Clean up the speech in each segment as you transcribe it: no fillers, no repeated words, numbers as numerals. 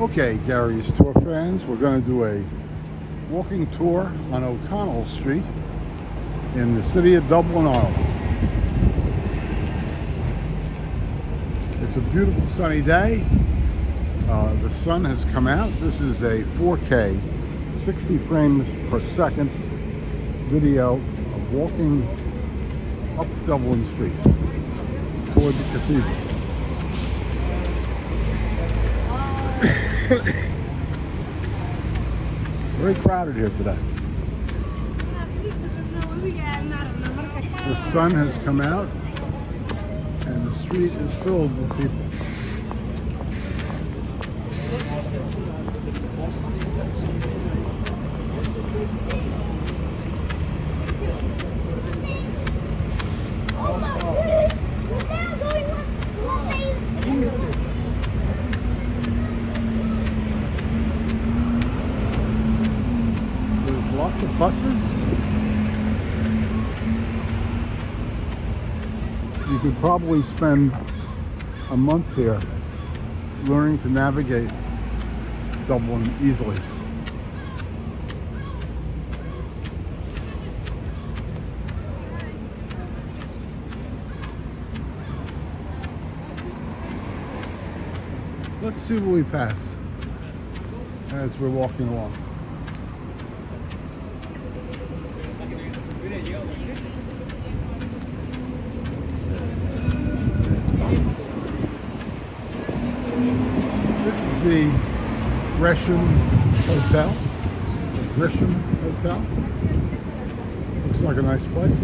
Okay, Gary's Tour fans, we're going to do a walking tour on O'Connell Street in the city of Dublin, Ireland. It's a beautiful sunny day. The sun has come out. This is a 4K, 60 frames per second video of walking up Dublin Street toward the cathedral. Very crowded here today. The sun has come out and the street is filled with people. Lots of buses. You could probably spend a month here learning to navigate Dublin easily. Let's see what we pass as we're walking along. This is the Gresham Hotel. The Gresham Hotel. Looks like a nice place.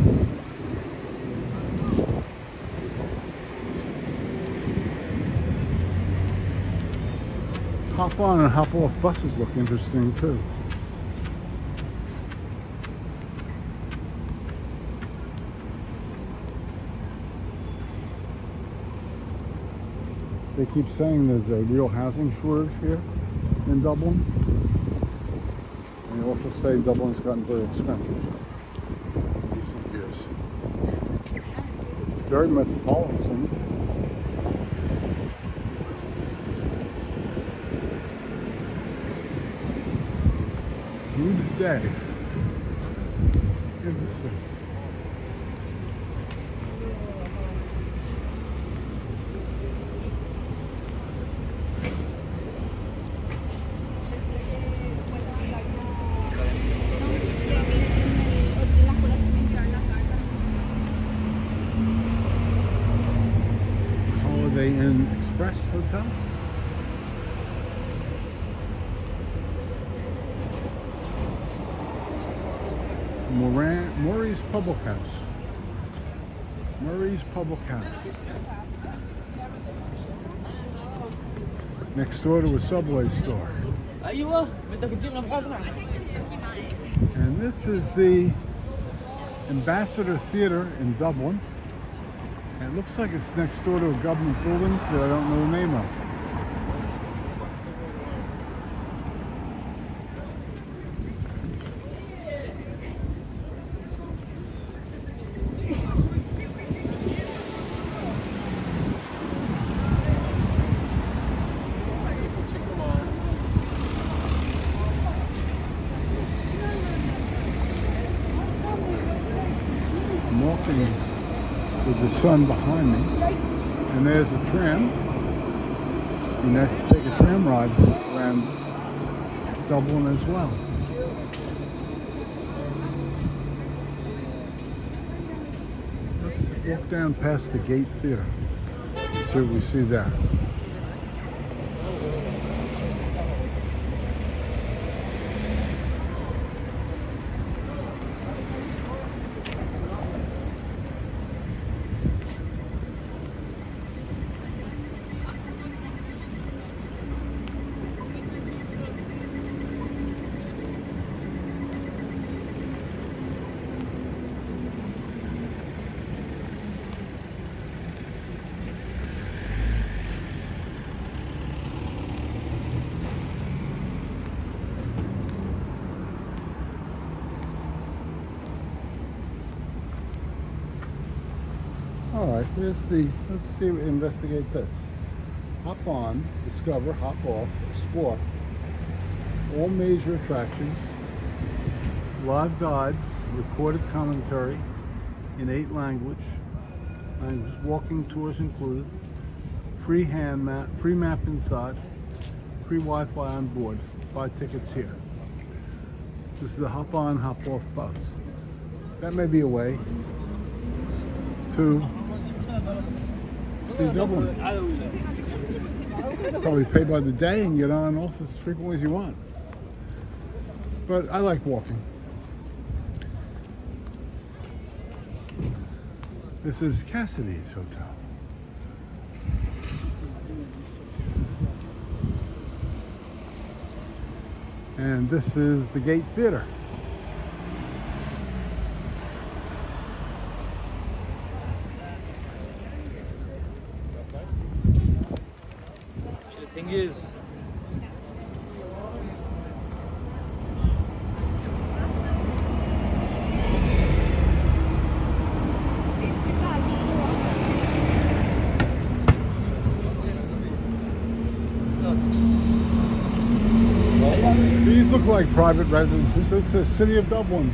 Hop on and hop off buses look interesting too. They keep saying there's a real housing shortage here in Dublin. And they also say Dublin's gotten very expensive in recent years. Very metropolitan. Good day. Interesting. Holiday Inn Express Hotel. Murray's Public House. Murray's Public House. Next door to a Subway store. And this is the Ambassador Theatre in Dublin. And it looks like it's next door to a government building that I don't know the name of. I'm walking with the sun behind me, and there's a tram. It'd be nice to take a tram ride around Dublin as well. Let's walk down past the Gate Theatre and see what we see there. All right, let's see, investigate this. hop on, discover, hop off, explore. All major attractions, live guides, recorded commentary in 8 languages, walking tours included, free map inside, free Wi-Fi on board. Buy tickets here. This is the hop on, hop off bus. That may be a way to see Dublin. Probably pay by the day and get on and off as frequently as you want. But I like walking. This is Cassidy's hotel. And this is the Gate Theatre. The thing is, these look like private residences. It says City of Dublin.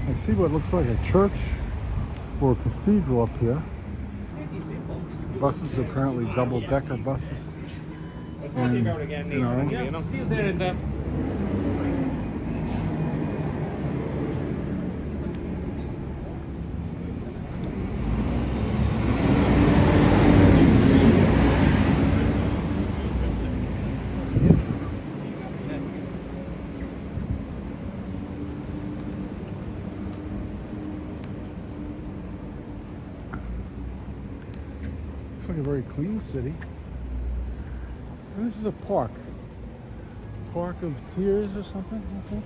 I see what looks like a church or a cathedral up here. Buses are apparently double-decker buses. And, you know, looks like a very clean city. And this is a park. Park of Tears or something, I think.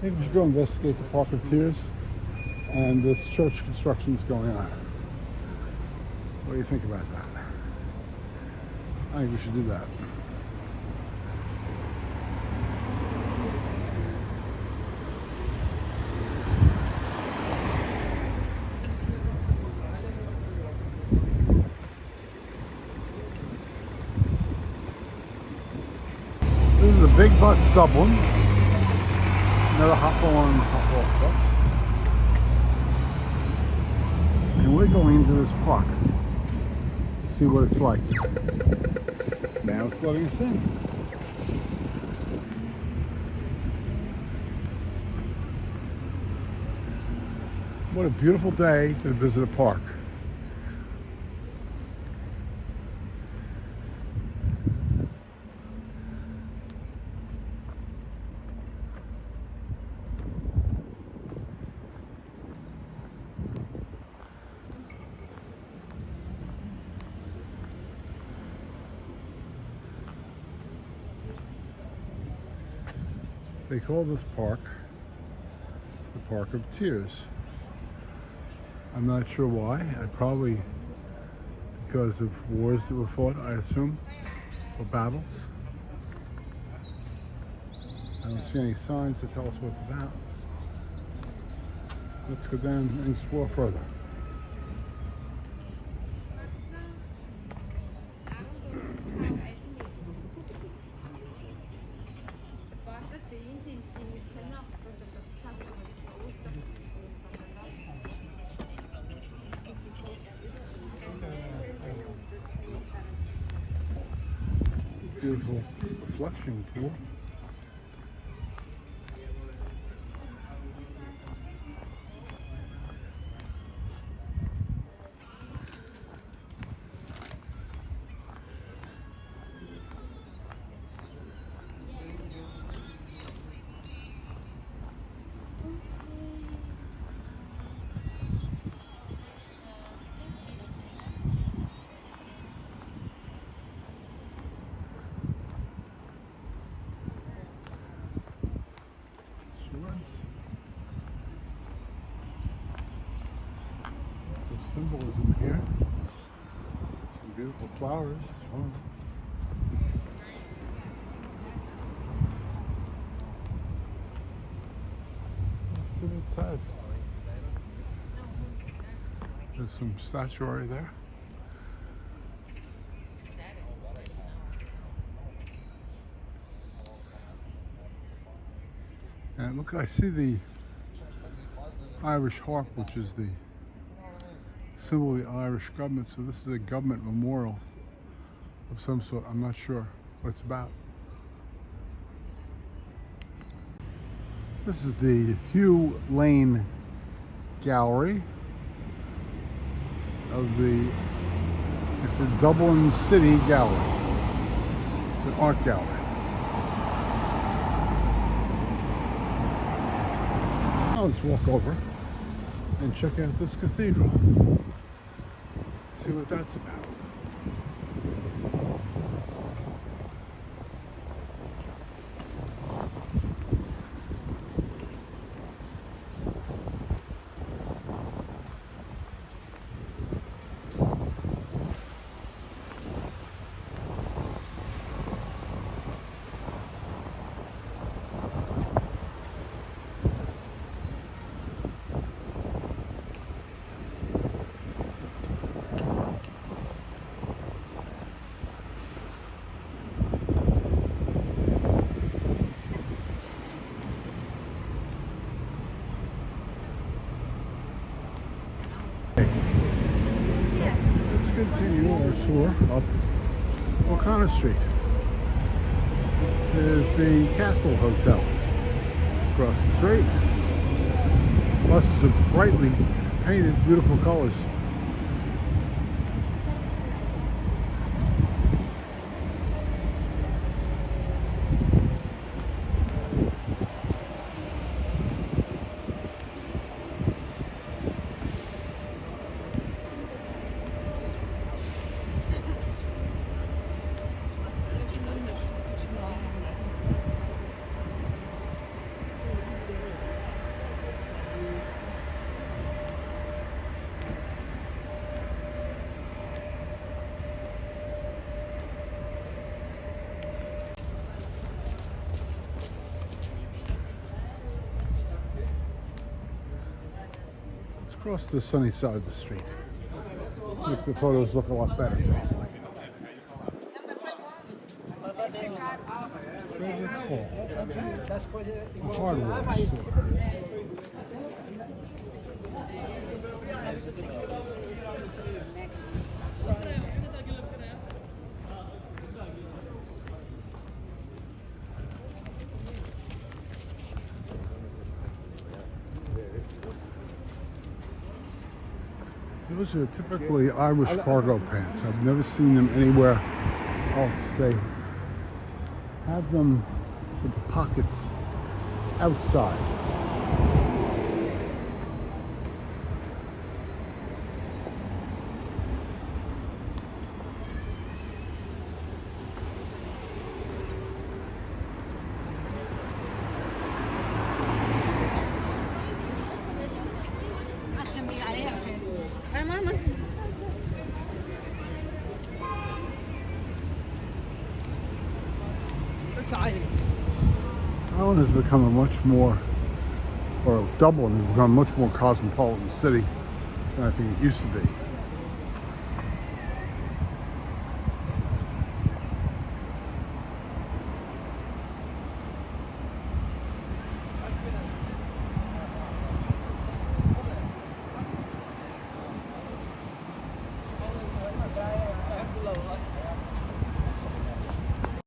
Maybe we should go investigate the Park of Tears. And this church construction is going on. What do you think about that? I think we should do that. This is a big bus, Dublin. Another hop on, hop off bus. And we're going into this park to see what it's like. Now it's letting us in. What a beautiful day to visit a park. They call this park the Park of Tears. I'm not sure why. Probably because of wars that were fought, I assume, or battles. I don't see any signs to tell us what it's about. Let's go down and explore further. Beautiful reflection pool. symbolism here. Some beautiful flowers as well. Let's see what it says. There's some statuary there. And look, I see the Irish harp, which is the symbol of the Irish government. So this is a government memorial of some sort. I'm not sure what it's about. This is the Hugh Lane Gallery of it's a Dublin City gallery. It's an art gallery. Now let's walk over and check out this cathedral. See what that's about. Continue our tour up O'Connor Street. There's the Castle Hotel across the street. Buses are brightly painted, beautiful colors. Across the sunny side of the street. Make the photos look a lot better, probably. Favorite Hall, a hardware store. Those are typically Irish cargo pants. I've never seen them anywhere else. They have them with the pockets outside. Ireland has become a much more, or Dublin has become a much more cosmopolitan city than I think it used to be.